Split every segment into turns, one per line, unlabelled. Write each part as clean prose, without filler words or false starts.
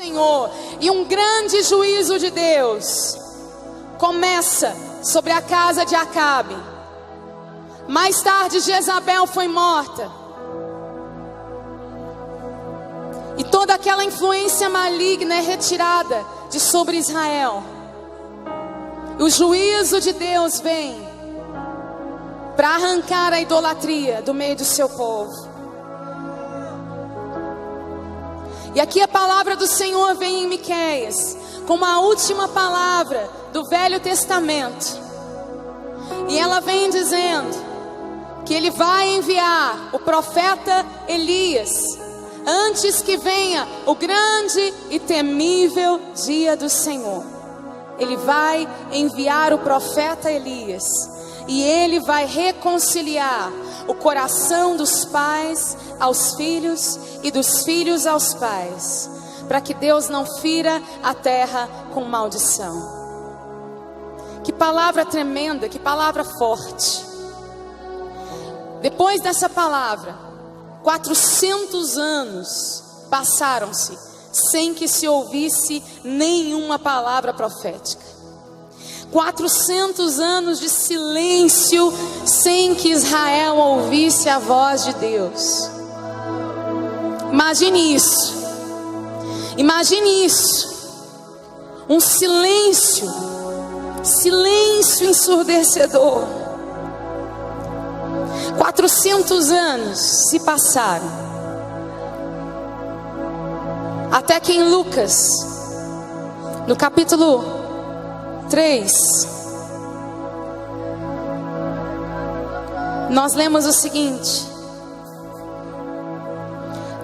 Senhor e um grande juízo de Deus começa sobre a casa de Acabe. Mais tarde Jezabel foi morta, e toda aquela influência maligna é retirada de sobre Israel. O juízo de Deus vem para arrancar a idolatria do meio do seu povo. E aqui a palavra do Senhor vem em Miqueias, como a última palavra do Velho Testamento. E ela vem dizendo que Ele vai enviar o profeta Elias, antes que venha o grande e temível dia do Senhor. Ele vai enviar o profeta Elias, e ele vai reconciliar o coração dos pais aos filhos e dos filhos aos pais, para que Deus não fira a terra com maldição. Que palavra tremenda, que palavra forte. Depois dessa palavra, 400 anos passaram-se sem que se ouvisse nenhuma palavra profética. 400 anos de silêncio sem que Israel ouvisse a voz de Deus. Imagine isso. Imagine isso. Um silêncio ensurdecedor. 400 anos se passaram, até que em Lucas, no capítulo 3, nós lemos o seguinte: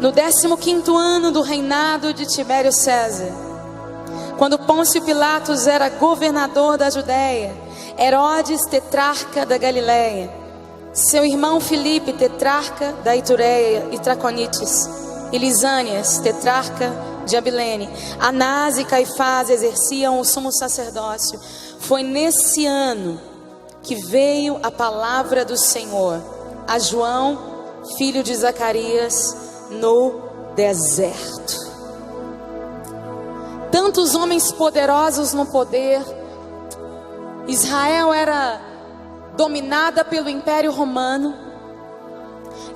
no 15º ano do reinado de Tibério César, quando Pôncio Pilatos era governador da Judéia, Herodes tetrarca da Galileia, seu irmão Filipe tetrarca da Itureia e Traconites, e Lisânias tetrarca de Abilene, Anás e Caifás exerciam o sumo sacerdócio. Foi nesse ano que veio a palavra do Senhor a João, filho de Zacarias, no deserto. Tantos homens poderosos no poder. Israel era dominada pelo Império Romano,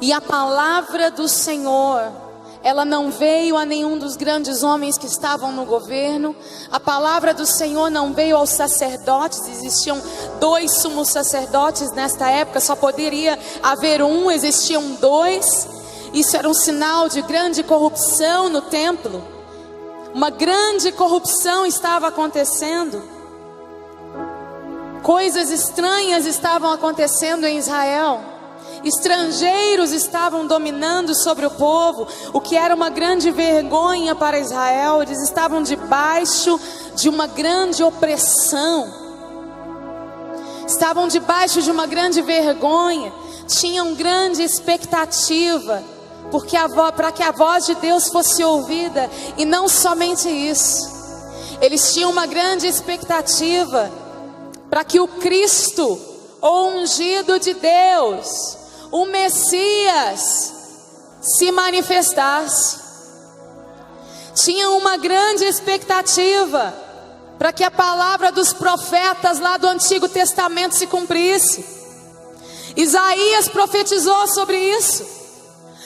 e a palavra do Senhor, ela não veio a nenhum dos grandes homens que estavam no governo. A palavra do Senhor não veio aos sacerdotes. Existiam 2 sumos sacerdotes nesta época, só poderia haver um, existiam 2. Isso era um sinal de grande corrupção no templo. Uma grande corrupção estava acontecendo. Coisas estranhas estavam acontecendo em Israel. Estrangeiros estavam dominando sobre o povo, o que era uma grande vergonha para Israel. Eles estavam debaixo de uma grande opressão, estavam debaixo de uma grande vergonha, tinham grande expectativa, porque para que a voz de Deus fosse ouvida. E não somente isso, eles tinham uma grande expectativa para que o Cristo, o ungido de Deus, o Messias, se manifestasse. Tinham uma grande expectativa para que a palavra dos profetas lá do Antigo Testamento se cumprisse. Isaías profetizou sobre isso,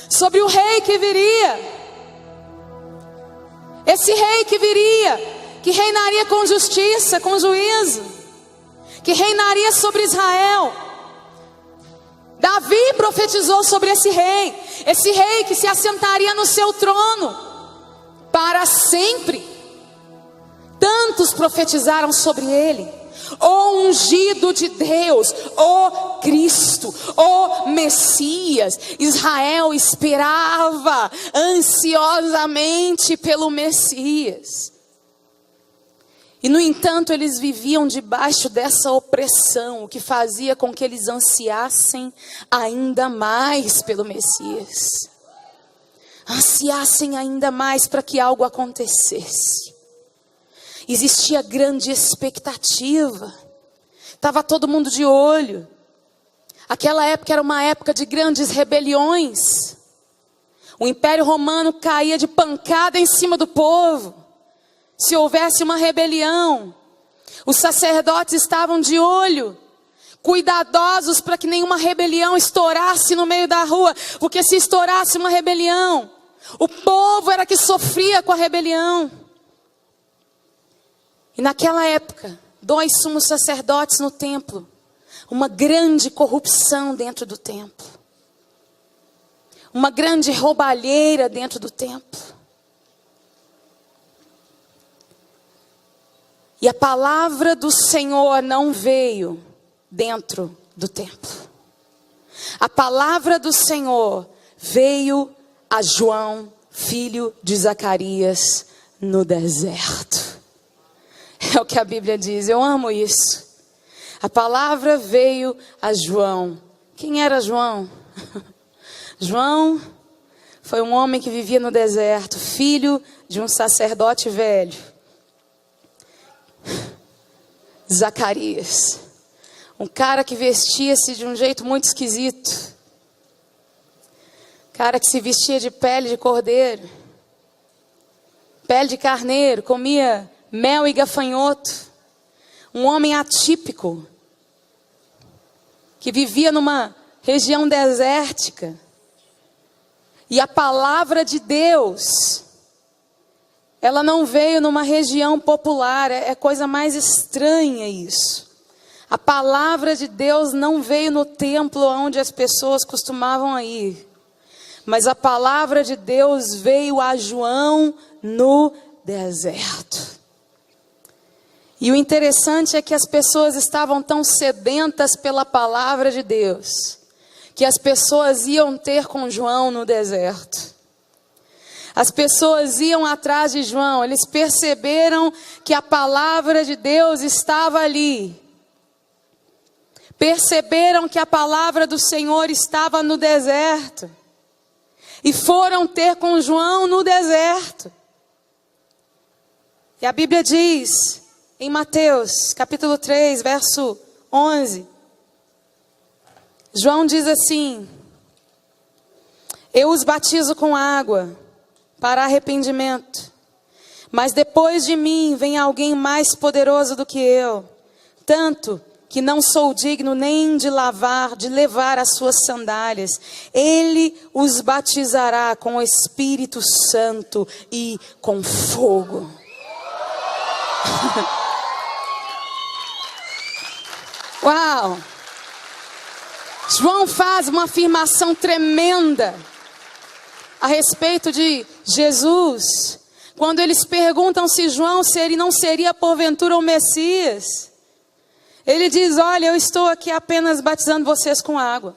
sobre o rei que viria. Esse rei que viria, que reinaria com justiça, com juízo, que reinaria sobre Israel. Davi profetizou sobre esse rei que se assentaria no seu trono para sempre. Tantos profetizaram sobre ele. O ungido de Deus, o Cristo, o Messias. Israel esperava ansiosamente pelo Messias. E no entanto eles viviam debaixo dessa opressão, o que fazia com que eles ansiassem ainda mais pelo Messias. Ansiassem ainda mais para que algo acontecesse. Existia grande expectativa. Estava todo mundo de olho. Aquela época era uma época de grandes rebeliões. O Império Romano caía de pancada em cima do povo. Se houvesse uma rebelião, os sacerdotes estavam de olho, cuidadosos para que nenhuma rebelião estourasse no meio da rua, porque se estourasse uma rebelião, o povo era que sofria com a rebelião. E naquela época, 2 sumos sacerdotes no templo, uma grande corrupção dentro do templo, uma grande roubalheira dentro do templo. E a palavra do Senhor não veio dentro do templo. A palavra do Senhor veio a João, filho de Zacarias, no deserto. É o que a Bíblia diz, eu amo isso. A palavra veio a João. Quem era João? João foi um homem que vivia no deserto, filho de um sacerdote velho. Zacarias, um cara que vestia-se de um jeito muito esquisito. Cara que se vestia de pele de cordeiro, pele de carneiro, comia mel e gafanhoto. Um homem atípico, que vivia numa região desértica. E a palavra de Deus, ela não veio numa região popular, é coisa mais estranha isso. A palavra de Deus não veio no templo onde as pessoas costumavam ir. Mas a palavra de Deus veio a João no deserto. E o interessante é que as pessoas estavam tão sedentas pela palavra de Deus, que as pessoas iam ter com João no deserto. As pessoas iam atrás de João, eles perceberam que a palavra de Deus estava ali. Perceberam que a palavra do Senhor estava no deserto. E foram ter com João no deserto. E a Bíblia diz, em Mateus, capítulo 3, verso 11. João diz assim: eu os batizo com água para arrependimento, mas depois de mim vem alguém mais poderoso do que eu, tanto que não sou digno nem de levar as suas sandálias. Ele os batizará com o Espírito Santo e com fogo. Uau! João faz uma afirmação tremenda a respeito de Jesus, quando eles perguntam se João não seria porventura o Messias. Ele diz: olha, eu estou aqui apenas batizando vocês com água.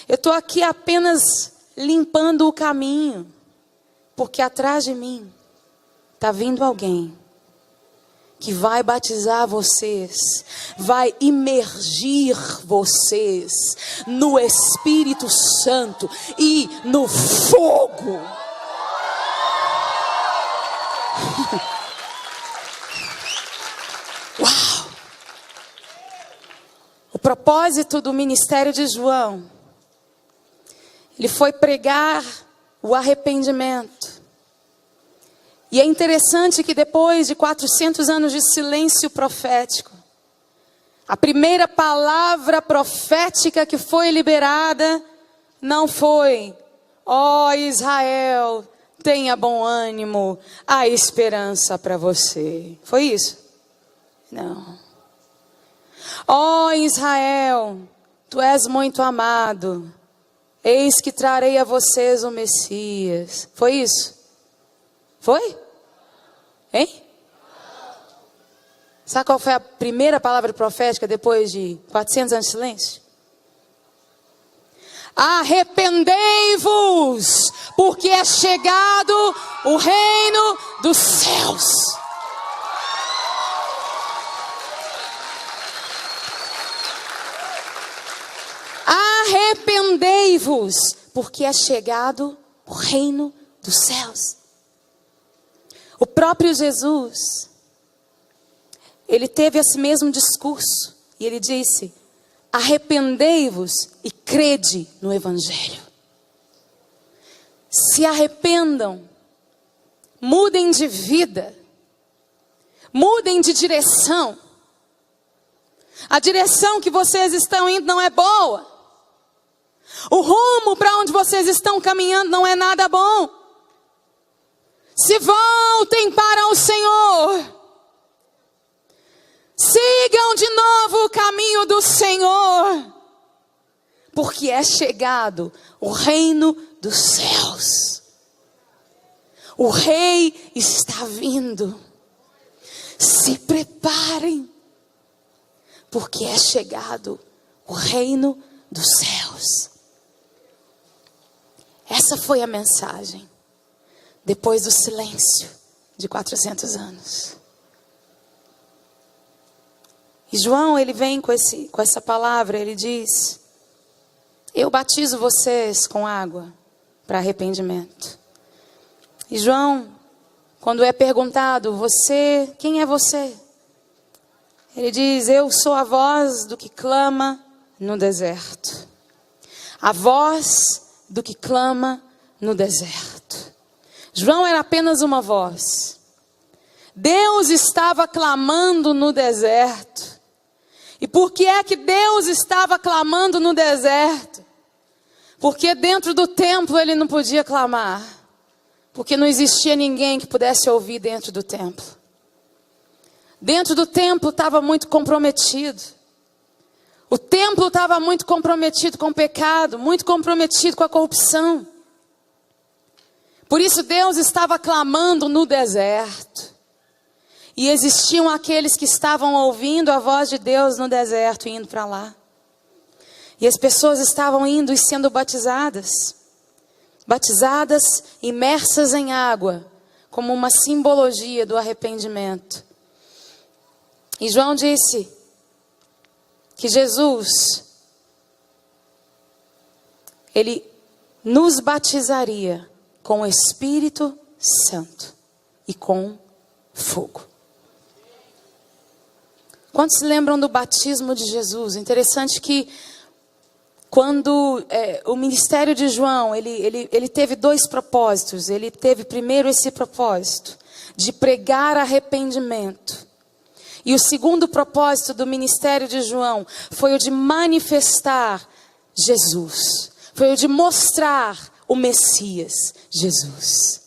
Eu estou aqui apenas limpando o caminho, porque atrás de mim está vindo alguém que vai batizar vocês, vai imergir vocês no Espírito Santo e no fogo. Uau! O propósito do ministério de João, ele foi pregar o arrependimento. E é interessante que depois de 400 anos de silêncio profético, a primeira palavra profética que foi liberada não foi: ó Israel, tenha bom ânimo, há esperança para você. Foi isso? Não. Ó Israel, tu és muito amado, eis que trarei a vocês o Messias. Foi isso? Foi? Hein? Sabe qual foi a primeira palavra profética depois de 400 anos de silêncio? Arrependei-vos, porque é chegado o reino dos céus. Arrependei-vos, porque é chegado o reino dos céus. O próprio Jesus, ele teve esse mesmo discurso. E ele disse: arrependei-vos e crede no Evangelho. se arrependam, mudem de vida, mudem de direção. A direção que vocês estão indo não é boa. O rumo para onde vocês estão caminhando não é nada bom. Se voltem para o Senhor. Sigam de novo o caminho do Senhor. Porque é chegado o reino dos céus. O rei está vindo. Se preparem. Porque é chegado o reino dos céus. Essa foi a mensagem. Depois do silêncio de 400 anos. E João, ele vem com essa palavra, ele diz: eu batizo vocês com água para arrependimento. E João, quando é perguntado, quem é você? Ele diz: eu sou a voz do que clama no deserto. A voz do que clama no deserto. João era apenas uma voz. Deus estava clamando no deserto. E por que é que Deus estava clamando no deserto? Porque dentro do templo ele não podia clamar. Porque não existia ninguém que pudesse ouvir dentro do templo. Dentro do templo estava muito comprometido. O templo estava muito comprometido com o pecado, muito comprometido com a corrupção. Por isso Deus estava clamando no deserto. E existiam aqueles que estavam ouvindo a voz de Deus no deserto e indo para lá. E as pessoas estavam indo e sendo batizadas. Batizadas, imersas em água, como uma simbologia do arrependimento. E João disse que Jesus, ele nos batizaria com o Espírito Santo e com fogo. Quantos se lembram do batismo de Jesus? Interessante que quando o ministério de João, ele teve dois propósitos. Ele teve primeiro esse propósito de pregar arrependimento. E o segundo propósito do ministério de João foi o de manifestar Jesus. Foi o de mostrar o Messias, Jesus.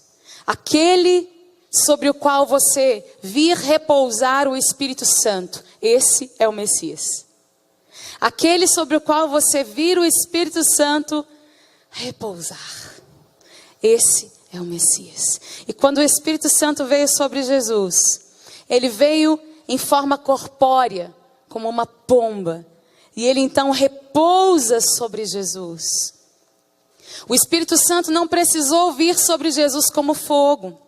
Aquele sobre o qual você vir repousar o Espírito Santo. Esse é o Messias. Aquele sobre o qual você vir o Espírito Santo repousar. Esse é o Messias. E quando o Espírito Santo veio sobre Jesus, ele veio em forma corpórea, como uma pomba. E ele então repousa sobre Jesus. O Espírito Santo não precisou vir sobre Jesus como fogo.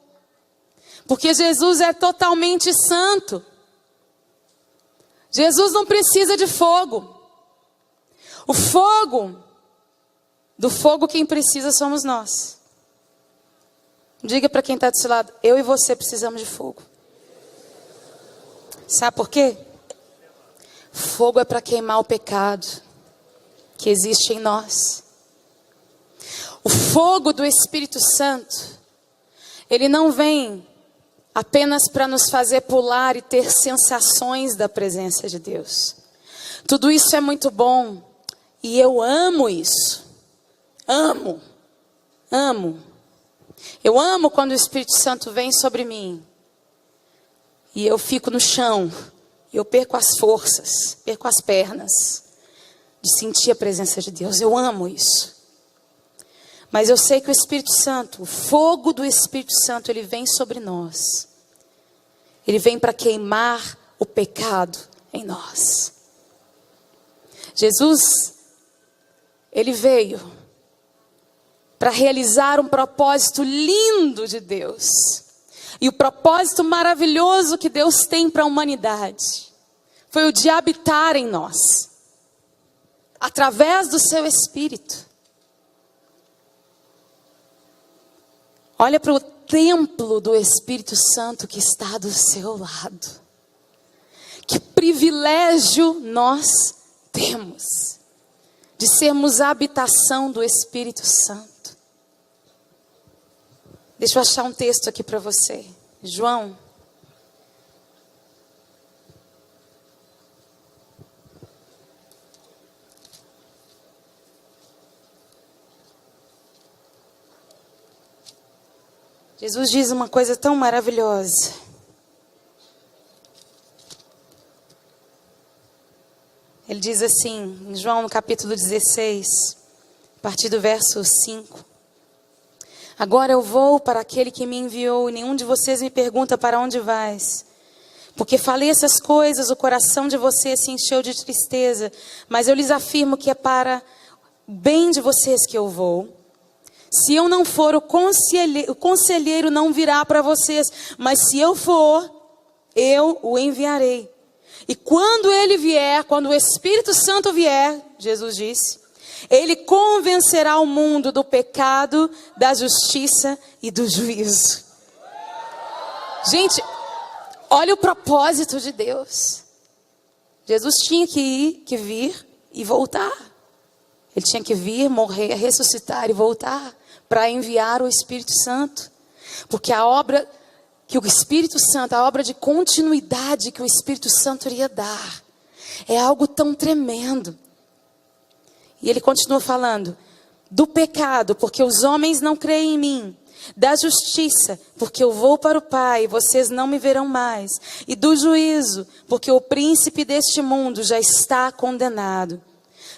Porque Jesus é totalmente santo. Jesus não precisa de fogo. Do fogo quem precisa somos nós. Diga para quem está do seu lado: eu e você precisamos de fogo. Sabe por quê? Fogo é para queimar o pecado que existe em nós. O fogo do Espírito Santo, ele não vem apenas para nos fazer pular e ter sensações da presença de Deus. Tudo isso é muito bom. E eu amo isso. Amo. Eu amo quando o Espírito Santo vem sobre mim. E eu fico no chão. E eu perco as forças. Perco as pernas. De sentir a presença de Deus. Eu amo isso. Mas eu sei que o Espírito Santo, o fogo do Espírito Santo, ele vem sobre nós. Ele vem para queimar o pecado em nós. Jesus, ele veio para realizar um propósito lindo de Deus. E o propósito maravilhoso que Deus tem para a humanidade foi o de habitar em nós, através do seu Espírito. Olha para o templo do Espírito Santo que está do seu lado. Que privilégio nós temos de sermos a habitação do Espírito Santo. Deixa eu achar um texto aqui para você. João. Jesus diz uma coisa tão maravilhosa. Ele diz assim, em João no capítulo 16, a partir do verso 5. Agora eu vou para aquele que me enviou, e nenhum de vocês me pergunta para onde vais. Porque falei essas coisas, o coração de vocês se encheu de tristeza. Mas eu lhes afirmo que é para o bem de vocês que eu vou. Se eu não for, o conselheiro não virá para vocês. Mas se eu for, eu o enviarei. E quando ele vier, quando o Espírito Santo vier, Jesus disse, ele convencerá o mundo do pecado, da justiça e do juízo. Gente, olha o propósito de Deus. Jesus tinha que vir e voltar. Ele tinha que vir, morrer, ressuscitar e voltar para enviar o Espírito Santo. Porque a obra que o Espírito Santo, a obra de continuidade que o Espírito Santo iria dar, é algo tão tremendo. E ele continua falando, do pecado, porque os homens não creem em mim. Da justiça, porque eu vou para o Pai, e vocês não me verão mais. E do juízo, porque o príncipe deste mundo já está condenado.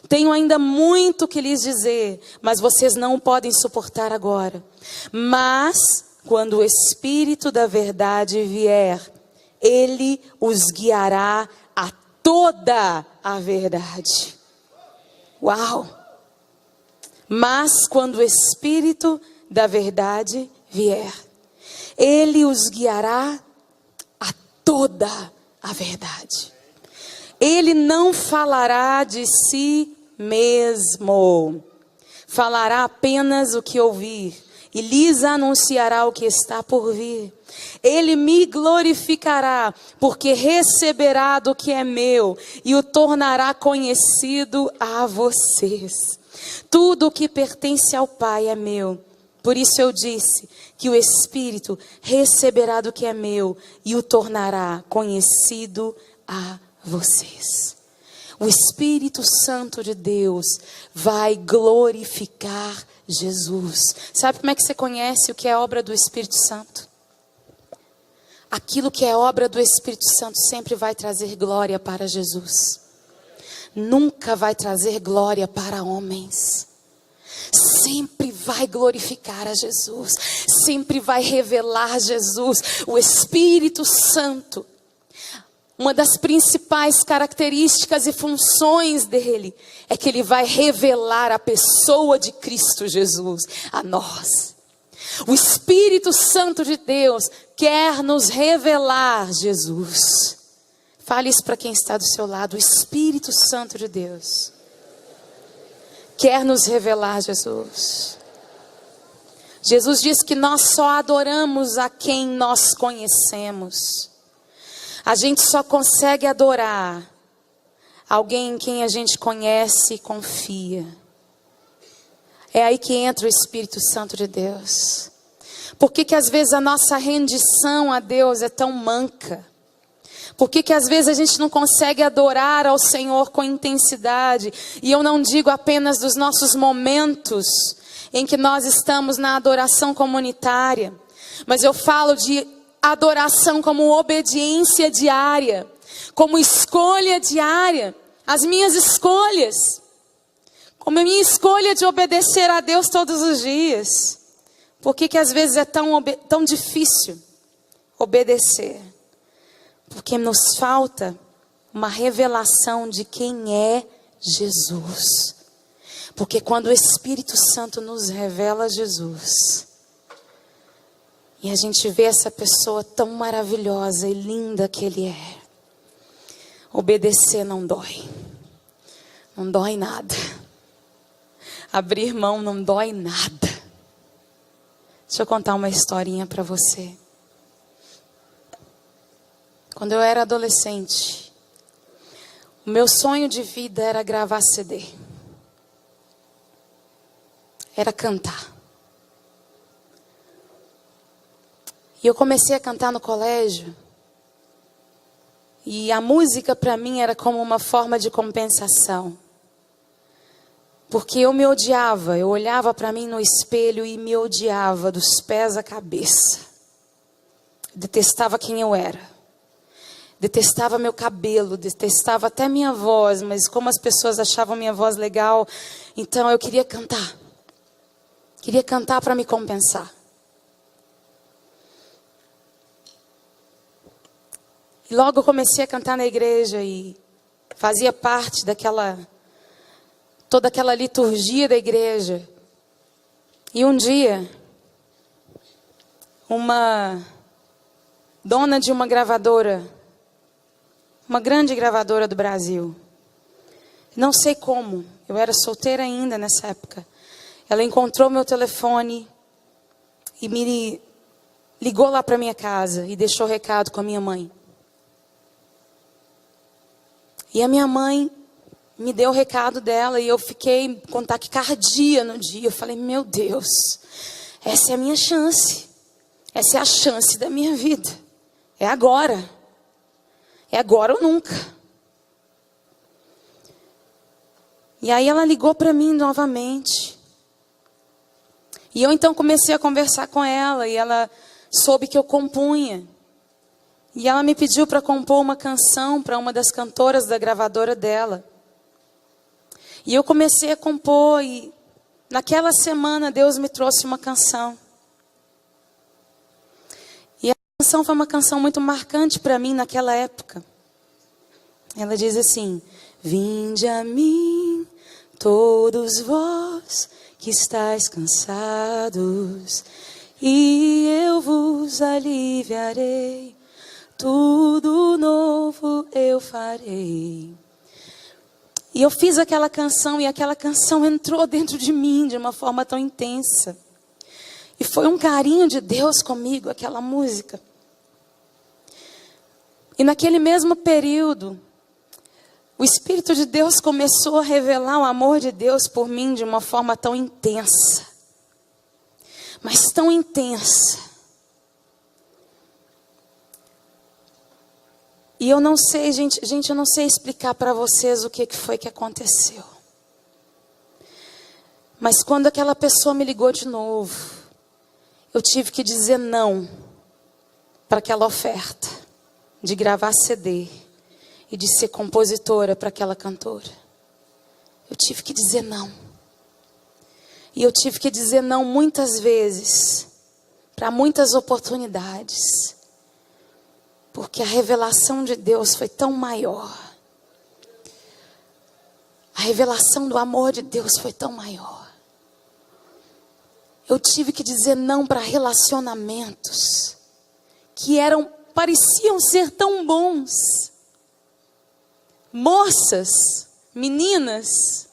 Tenho ainda muito que lhes dizer, mas vocês não podem suportar agora. Mas, quando o Espírito da verdade vier, ele os guiará a toda a verdade. Uau! Mas, quando o Espírito da verdade vier, ele os guiará a toda a verdade. Ele não falará de si mesmo, falará apenas o que ouvir e lhes anunciará o que está por vir. Ele me glorificará, porque receberá do que é meu e o tornará conhecido a vocês. Tudo o que pertence ao Pai é meu. Por isso eu disse que o Espírito receberá do que é meu e o tornará conhecido a vocês. O Espírito Santo de Deus vai glorificar Jesus. Sabe como é que você conhece o que é obra do Espírito Santo? Aquilo que é obra do Espírito Santo sempre vai trazer glória para Jesus. Nunca vai trazer glória para homens. Sempre vai glorificar a Jesus. Sempre vai revelar Jesus. O Espírito Santo, uma das principais características e funções dele é que ele vai revelar a pessoa de Cristo Jesus a nós. O Espírito Santo de Deus quer nos revelar Jesus. Fale isso para quem está do seu lado. O Espírito Santo de Deus quer nos revelar Jesus. Jesus diz que nós só adoramos a quem nós conhecemos. A gente só consegue adorar alguém em quem a gente conhece e confia. É aí que entra o Espírito Santo de Deus. Por que às vezes a nossa rendição a Deus é tão manca? Por que às vezes a gente não consegue adorar ao Senhor com intensidade? E eu não digo apenas dos nossos momentos em que nós estamos na adoração comunitária, mas eu falo de adoração como obediência diária, como escolha diária, as minhas escolhas, como a minha escolha de obedecer a Deus todos os dias. Por que às vezes é tão difícil obedecer? Porque nos falta uma revelação de quem é Jesus. Porque quando o Espírito Santo nos revela Jesus, e a gente vê essa pessoa tão maravilhosa e linda que ele é, obedecer não dói. Não dói nada. Abrir mão não dói nada. Deixa eu contar uma historinha para você. Quando eu era adolescente, o meu sonho de vida era gravar CD. Era cantar. E eu comecei a cantar no colégio. E a música para mim era como uma forma de compensação. Porque eu me odiava, eu olhava para mim no espelho e me odiava dos pés à cabeça. Detestava quem eu era. Detestava meu cabelo, detestava até minha voz, mas como as pessoas achavam minha voz legal, então eu queria cantar. Queria cantar para me compensar. E logo eu comecei a cantar na igreja e fazia parte toda aquela liturgia da igreja. E um dia, uma dona de uma gravadora, uma grande gravadora do Brasil, não sei como, eu era solteira ainda nessa época, ela encontrou meu telefone e me ligou lá para minha casa e deixou recado com a minha mãe. E a minha mãe me deu o recado dela e eu fiquei com taquicardia no dia. Eu falei, meu Deus, essa é a minha chance. Essa é a chance da minha vida. É agora. É agora ou nunca. E aí ela ligou para mim novamente. E eu então comecei a conversar com ela e ela soube que eu compunha. E ela me pediu para compor uma canção para uma das cantoras da gravadora dela. E eu comecei a compor e naquela semana Deus me trouxe uma canção. E a canção foi uma canção muito marcante para mim naquela época. Ela diz assim: vinde a mim, todos vós que estáis cansados, e eu vos aliviarei. Tudo novo eu farei. E eu fiz aquela canção e aquela canção entrou dentro de mim de uma forma tão intensa. E foi um carinho de Deus comigo, aquela música. E naquele mesmo período, o Espírito de Deus começou a revelar o amor de Deus por mim de uma forma tão intensa. Mas tão intensa. E eu não sei, gente, eu não sei explicar para vocês o que foi que aconteceu. Mas quando aquela pessoa me ligou de novo, eu tive que dizer não para aquela oferta de gravar CD e de ser compositora para aquela cantora. Eu tive que dizer não. E eu tive que dizer não muitas vezes para muitas oportunidades. Porque a revelação de Deus foi tão maior. A revelação do amor de Deus foi tão maior. Eu tive que dizer não para relacionamentos que pareciam ser tão bons. Moças, meninas.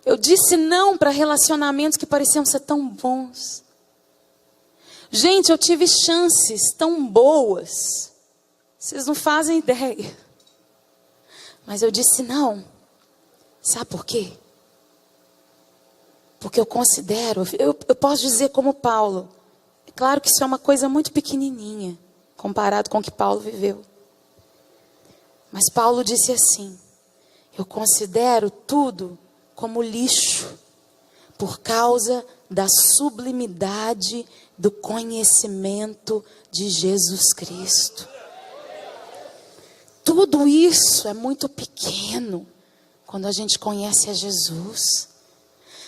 Eu disse não para relacionamentos que pareciam ser tão bons. Gente, eu tive chances tão boas. Vocês não fazem ideia. Mas eu disse não. Sabe por quê? Porque eu considero, eu posso dizer como Paulo. É claro que isso é uma coisa muito pequenininha, comparado com o que Paulo viveu. Mas Paulo disse assim: eu considero tudo como lixo, por causa da sublimidade do conhecimento de Jesus Cristo. Tudo isso é muito pequeno quando a gente conhece a Jesus.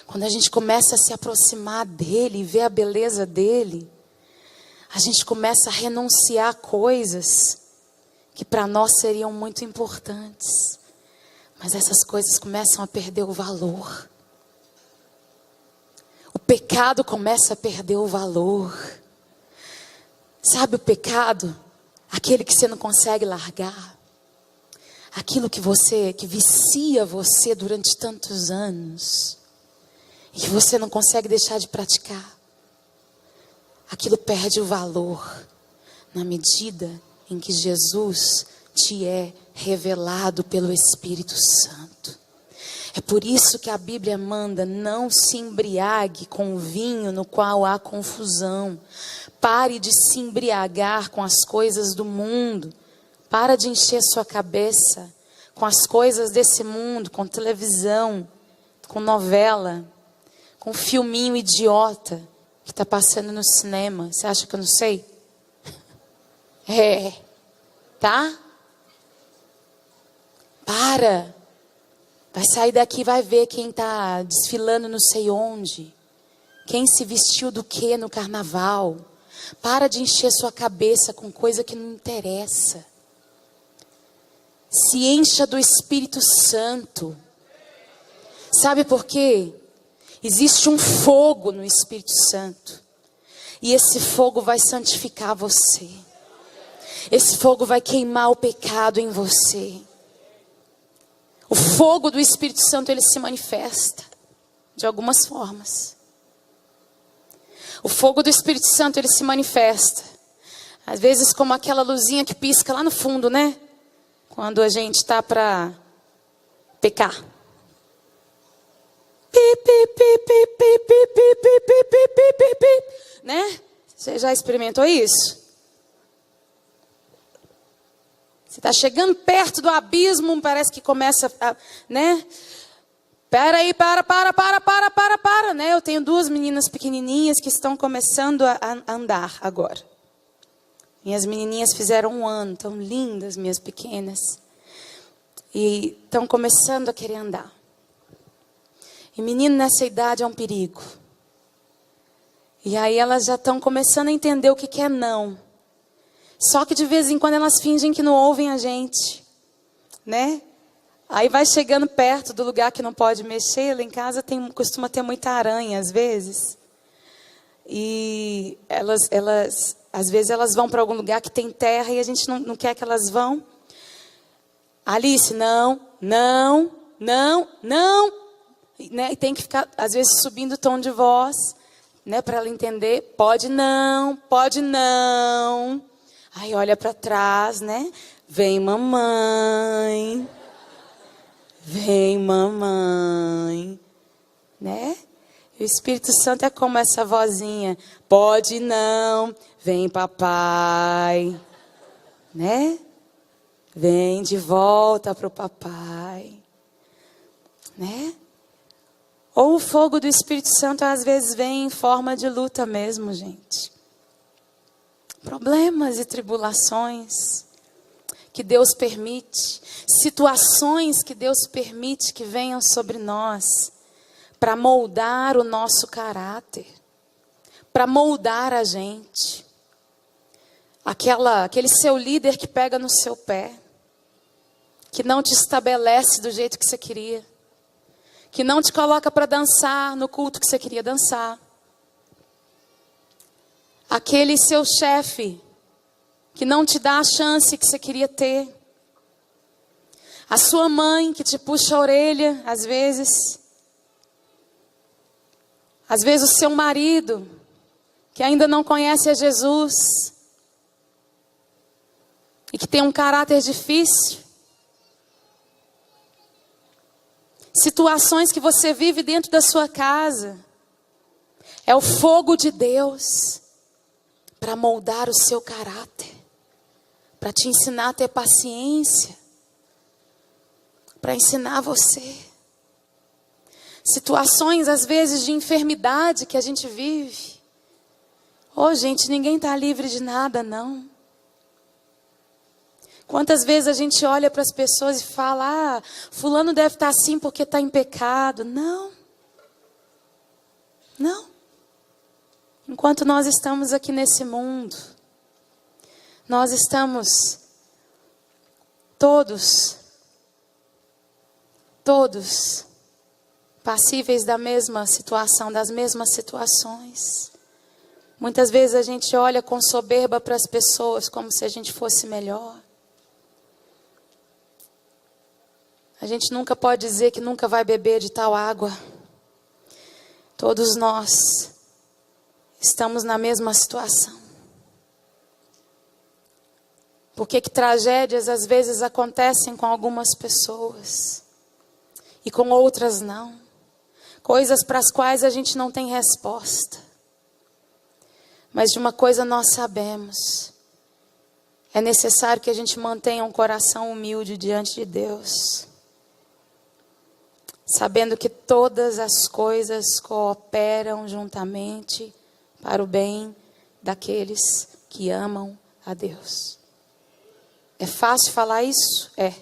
Quando a gente começa a se aproximar dele e ver a beleza dele, a gente começa a renunciar a coisas que para nós seriam muito importantes. Mas essas coisas começam a perder o valor. O pecado começa a perder o valor. Sabe o pecado? Aquele que você não consegue largar. Aquilo que vicia você durante tantos anos. E que você não consegue deixar de praticar. Aquilo perde o valor na medida em que Jesus te é revelado pelo Espírito Santo. É por isso que a Bíblia manda: não se embriague com o vinho no qual há confusão. Pare de se embriagar com as coisas do mundo. Para de encher sua cabeça com as coisas desse mundo, com televisão, com novela, com filminho idiota que está passando no cinema. Você acha que eu não sei? Tá? Para. Vai sair daqui e vai ver quem está desfilando não sei onde. Quem se vestiu do que no carnaval. Para de encher sua cabeça com coisa que não interessa. Se encha do Espírito Santo. Sabe por quê? Existe um fogo no Espírito Santo. E esse fogo vai santificar você. Esse fogo vai queimar o pecado em você. O fogo do Espírito Santo, ele se manifesta de algumas formas. O fogo do Espírito Santo, ele se manifesta. Às vezes como aquela luzinha que pisca lá no fundo, né? Quando a gente está para pecar. Pi, pi, pi, pi, pi, pi, pi, pi, pi, pi, pi, pi, pi. Né? Você já experimentou isso? Você está chegando perto do abismo, parece que começa a, né? Pera aí, para, né? Eu tenho 2 meninas pequenininhas que estão começando a andar agora. Minhas menininhas fizeram 1 ano, tão lindas, minhas pequenas. E estão começando a querer andar. E menino nessa idade é um perigo. E aí elas já estão começando a entender o que é não. Só que de vez em quando elas fingem que não ouvem a gente, né? Aí vai chegando perto do lugar que não pode mexer. Lá em casa costuma ter muita aranha às vezes. E elas às vezes elas vão para algum lugar que tem terra e a gente não quer que elas vão. Alice, não. Né? E tem que ficar às vezes subindo o tom de voz, né, para ela entender. Pode não. Aí olha para trás, né? Vem mamãe. Né? E o Espírito Santo é como essa vozinha. Pode não. Vem papai. Né? Vem de volta pro papai. Né? Ou o fogo do Espírito Santo às vezes vem em forma de luta mesmo, gente. Problemas e tribulações que Deus permite, situações que Deus permite que venham sobre nós, para moldar o nosso caráter, para moldar a gente. Aquele seu líder que pega no seu pé, que não te estabelece do jeito que você queria, que não te coloca para dançar no culto que você queria dançar. Aquele seu chefe que não te dá a chance que você queria ter. A sua mãe que te puxa a orelha, às vezes. Às vezes o seu marido que ainda não conhece a Jesus. E que tem um caráter difícil. Situações que você vive dentro da sua casa. É o fogo de Deus para moldar o seu caráter, para te ensinar a ter paciência, para ensinar você. Situações às vezes de enfermidade que a gente vive. Gente, ninguém está livre de nada, não. Quantas vezes a gente olha para as pessoas e fala, fulano deve estar assim porque está em pecado. Não. Enquanto nós estamos aqui nesse mundo, nós estamos todos passíveis da mesma situação, das mesmas situações. Muitas vezes a gente olha com soberba para as pessoas como se a gente fosse melhor. A gente nunca pode dizer que nunca vai beber de tal água. Todos nós estamos na mesma situação. Por que tragédias às vezes acontecem com algumas pessoas e com outras não? Coisas para as quais a gente não tem resposta. Mas de uma coisa nós sabemos: é necessário que a gente mantenha um coração humilde diante de Deus, sabendo que todas as coisas cooperam juntamente para o bem daqueles que amam a Deus. É fácil falar isso? É.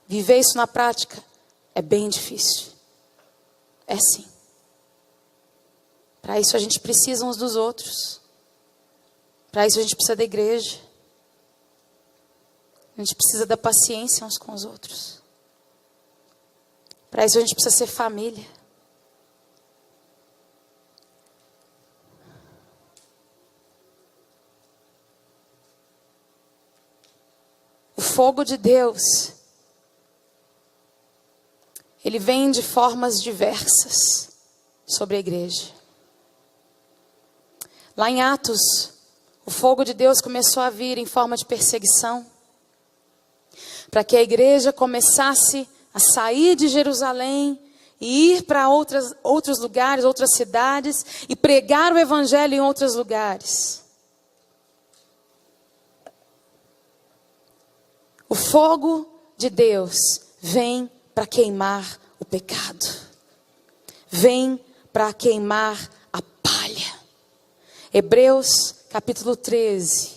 Viver isso na prática é bem difícil. É sim. Para isso a gente precisa uns dos outros. Para isso a gente precisa da igreja. A gente precisa da paciência uns com os outros. Para isso a gente precisa ser família. O fogo de Deus, ele vem de formas diversas sobre a igreja. Lá em Atos, o fogo de Deus começou a vir em forma de perseguição, para que a igreja começasse a sair de Jerusalém e ir para outros lugares, outras cidades, e pregar o evangelho em outros lugares. O fogo de Deus vem para queimar o pecado. Vem para queimar a palha. Hebreus capítulo 13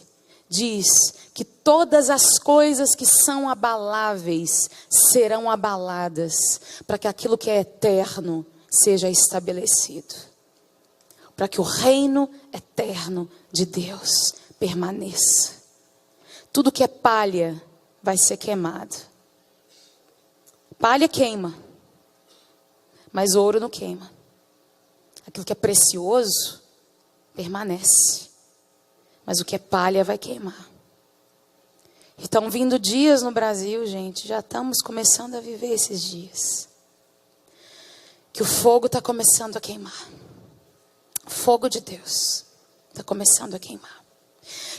diz que todas as coisas que são abaláveis serão abaladas, para que aquilo que é eterno seja estabelecido. Para que o reino eterno de Deus permaneça. Tudo que é palha vai ser queimado. Palha queima, mas ouro não queima. Aquilo que é precioso permanece, mas o que é palha vai queimar. Estão vindo dias no Brasil, gente, já estamos começando a viver esses dias, que o fogo está começando a queimar. O fogo de Deus está começando a queimar.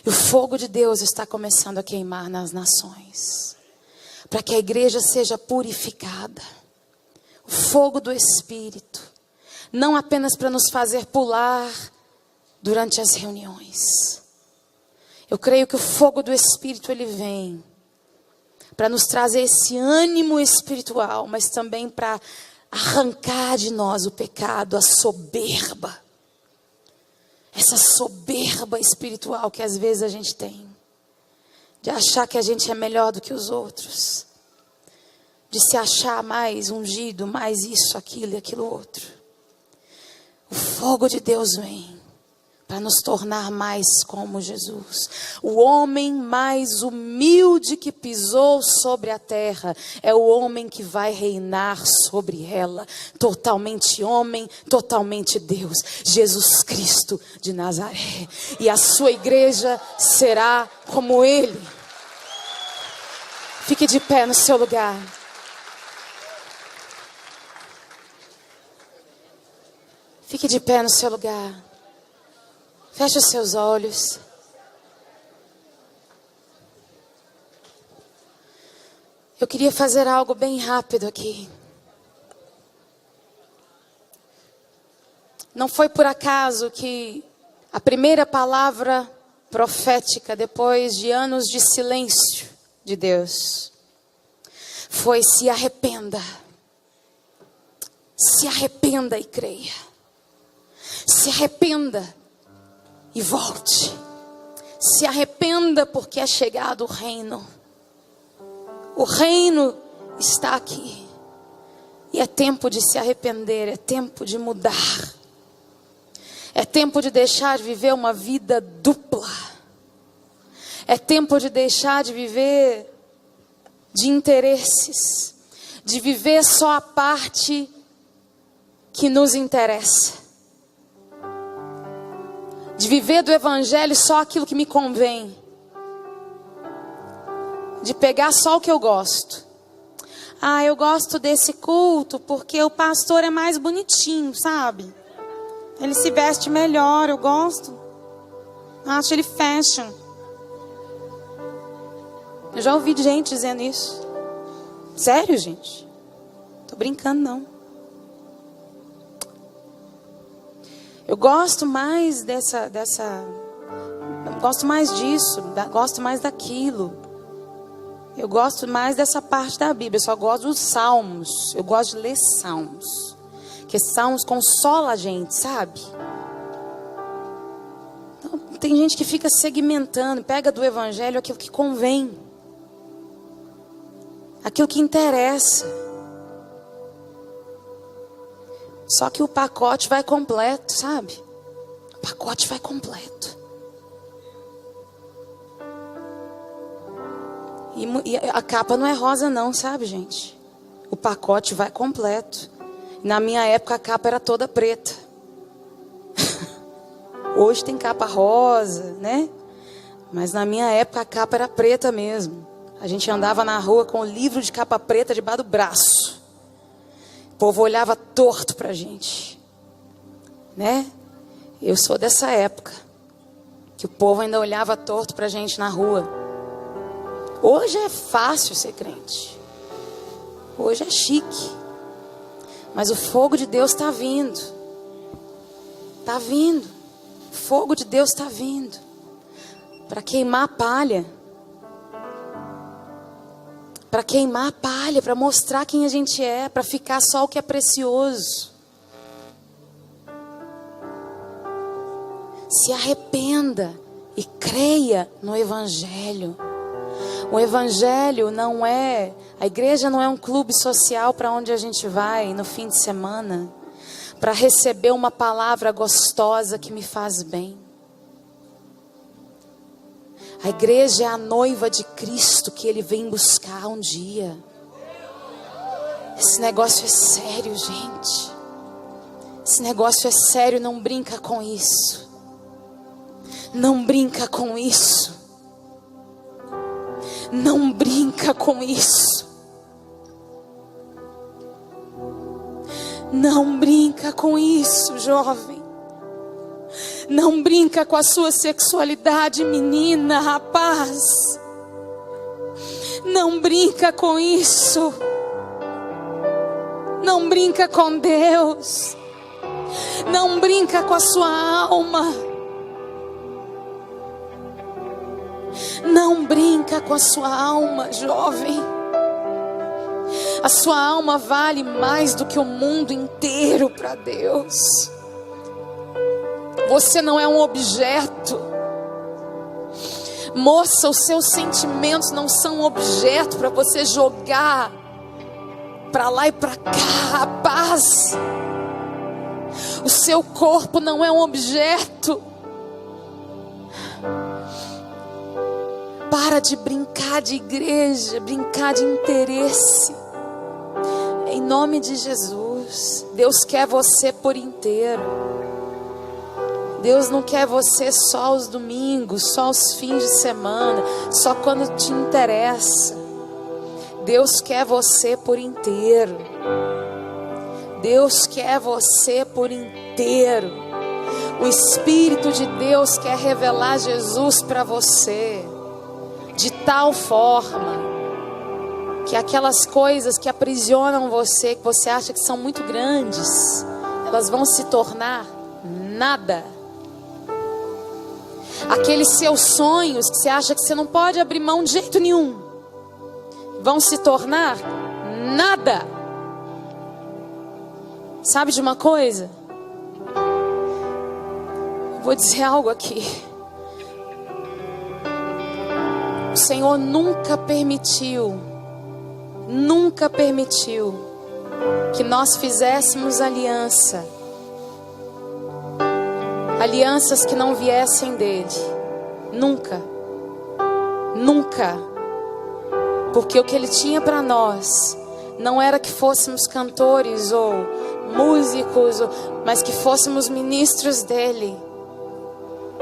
E o fogo de Deus está começando a queimar nas nações, para que a igreja seja purificada. O fogo do Espírito, não apenas para nos fazer pular durante as reuniões. Eu creio que o fogo do Espírito, ele vem para nos trazer esse ânimo espiritual, mas também para arrancar de nós o pecado, a soberba. Essa soberba espiritual que às vezes a gente tem, de achar que a gente é melhor do que os outros, de se achar mais ungido, mais isso, aquilo e aquilo outro. O fogo de Deus vem para nos tornar mais como Jesus. O homem mais humilde que pisou sobre a terra é o homem que vai reinar sobre ela. Totalmente homem, totalmente Deus. Jesus Cristo de Nazaré. E a sua igreja será como ele. Fique de pé no seu lugar. Fique de pé no seu lugar. Feche os seus olhos. Eu queria fazer algo bem rápido aqui. Não foi por acaso que a primeira palavra profética, depois de anos de silêncio de Deus, foi: se arrependa. Se arrependa e creia. Se arrependa e volte. Se arrependa, porque é chegado o reino. O reino está aqui. E é tempo de se arrepender, é tempo de mudar. É tempo de deixar de viver uma vida dupla. É tempo de deixar de viver de interesses, de viver só a parte que nos interessa. De viver do evangelho só aquilo que me convém. De pegar só o que eu gosto. Ah, eu gosto desse culto porque o pastor é mais bonitinho, sabe? Ele se veste melhor, eu gosto. Acho ele fashion. Eu já ouvi gente dizendo isso. Sério, gente? Tô brincando, não. Eu gosto mais gosto mais disso, gosto mais daquilo. Eu gosto mais dessa parte da Bíblia. Eu só gosto dos salmos. Eu gosto de ler salmos. Porque salmos consola a gente, sabe? Então, tem gente que fica segmentando, pega do evangelho aquilo que convém, aquilo que interessa. Só que o pacote vai completo, sabe? O pacote vai completo. E a capa não é rosa não, sabe, gente? O pacote vai completo. Na minha época a capa era toda preta. Hoje tem capa rosa, né? Mas na minha época a capa era preta mesmo. A gente andava na rua com o livro de capa preta debaixo do braço. O povo olhava torto pra gente, né? Eu sou dessa época que o povo ainda olhava torto pra gente na rua. Hoje é fácil ser crente. Hoje é chique. Mas o fogo de Deus está vindo. Está vindo. O fogo de Deus está vindo. Para queimar a palha. Para queimar a palha. Para mostrar quem a gente é. Para ficar só o que é precioso. Se arrependa e creia no Evangelho. O Evangelho não é... A igreja não é um clube social para onde a gente vai no fim de semana para receber uma palavra gostosa que me faz bem. A igreja é a noiva de Cristo que Ele vem buscar um dia. Esse negócio é sério, gente. Esse negócio é sério, não brinca com isso. Não brinca com isso. Não brinca com isso. Não brinca com isso, jovem. Não brinca com a sua sexualidade, menina, rapaz. Não brinca com isso. Não brinca com Deus. Não brinca com a sua alma. Não brinca com a sua alma, jovem. A sua alma vale mais do que o mundo inteiro para Deus. Você não é um objeto. Moça, os seus sentimentos não são um objeto para você jogar para lá e para cá, rapaz. O seu corpo não é um objeto. Para de brincar de igreja, brincar de interesse. Em nome de Jesus. Deus quer você por inteiro. Deus não quer você só aos domingos, só aos fins de semana, só quando te interessa. Deus quer você por inteiro. Deus quer você por inteiro. O Espírito de Deus quer revelar Jesus para você de tal forma que aquelas coisas que aprisionam você, que você acha que são muito grandes, elas vão se tornar nada. Aqueles seus sonhos que você acha que você não pode abrir mão de jeito nenhum, vão se tornar nada. Sabe de uma coisa? Vou dizer algo aqui. O Senhor nunca permitiu que nós fizéssemos alianças que não viessem dele. Nunca. Porque o que ele tinha para nós não era que fôssemos cantores ou músicos, mas que fôssemos ministros dele,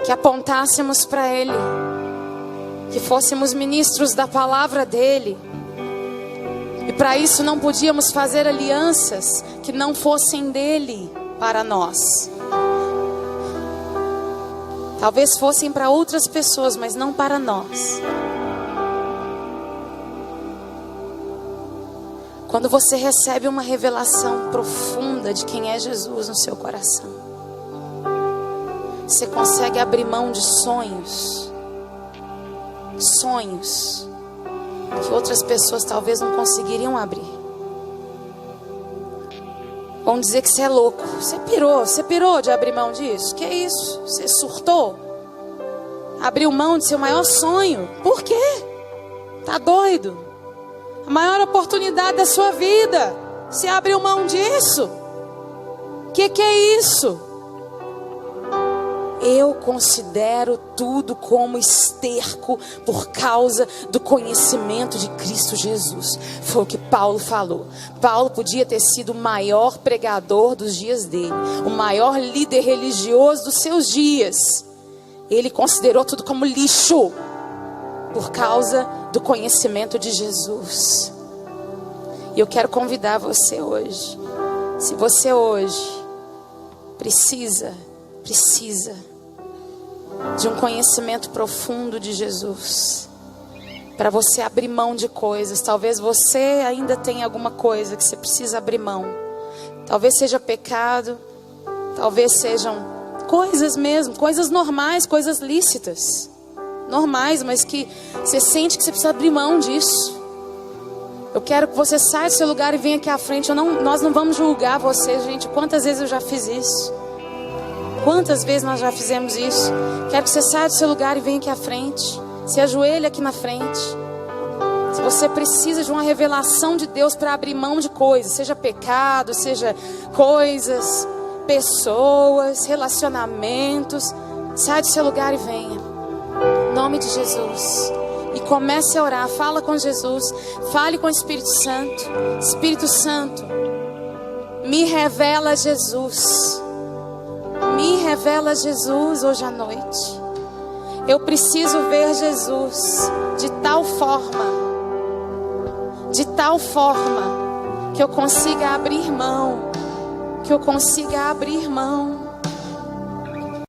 que apontássemos para ele, que fôssemos ministros da palavra dele. E para isso não podíamos fazer alianças que não fossem dele para nós. Talvez fossem para outras pessoas, mas não para nós. Quando você recebe uma revelação profunda de quem é Jesus no seu coração, você consegue abrir mão de sonhos. Sonhos que outras pessoas talvez não conseguiriam abrir. Vão dizer que você é louco. Você pirou de abrir mão disso? Que isso? Você surtou? Abriu mão de seu maior sonho? Por quê? Tá doido? A maior oportunidade da sua vida, você abriu mão disso? Que é isso? Eu considero tudo como esterco por causa do conhecimento de Cristo Jesus. Foi o que Paulo falou. Paulo podia ter sido o maior pregador dos dias dele, o maior líder religioso dos seus dias. Ele considerou tudo como lixo por causa do conhecimento de Jesus. E eu quero convidar você hoje. Se você hoje precisa de um conhecimento profundo de Jesus, para você abrir mão de coisas. Talvez você ainda tenha alguma coisa que você precisa abrir mão. Talvez seja pecado, talvez sejam coisas mesmo, coisas normais, coisas lícitas, normais, mas que você sente que você precisa abrir mão disso. Eu quero que você saia do seu lugar e venha aqui à frente. Nós não vamos julgar você, gente. Quantas vezes eu já fiz isso? Quantas vezes nós já fizemos isso? Quero que você saia do seu lugar e venha aqui à frente. Se ajoelhe aqui na frente. Se você precisa de uma revelação de Deus para abrir mão de coisas, seja pecado, seja coisas, pessoas, relacionamentos, saia do seu lugar e venha. Em nome de Jesus. E comece a orar. Fala com Jesus. Fale com o Espírito Santo. Espírito Santo, me revela Jesus. Me revela Jesus hoje à noite. Eu preciso ver Jesus de tal forma que eu consiga abrir mão,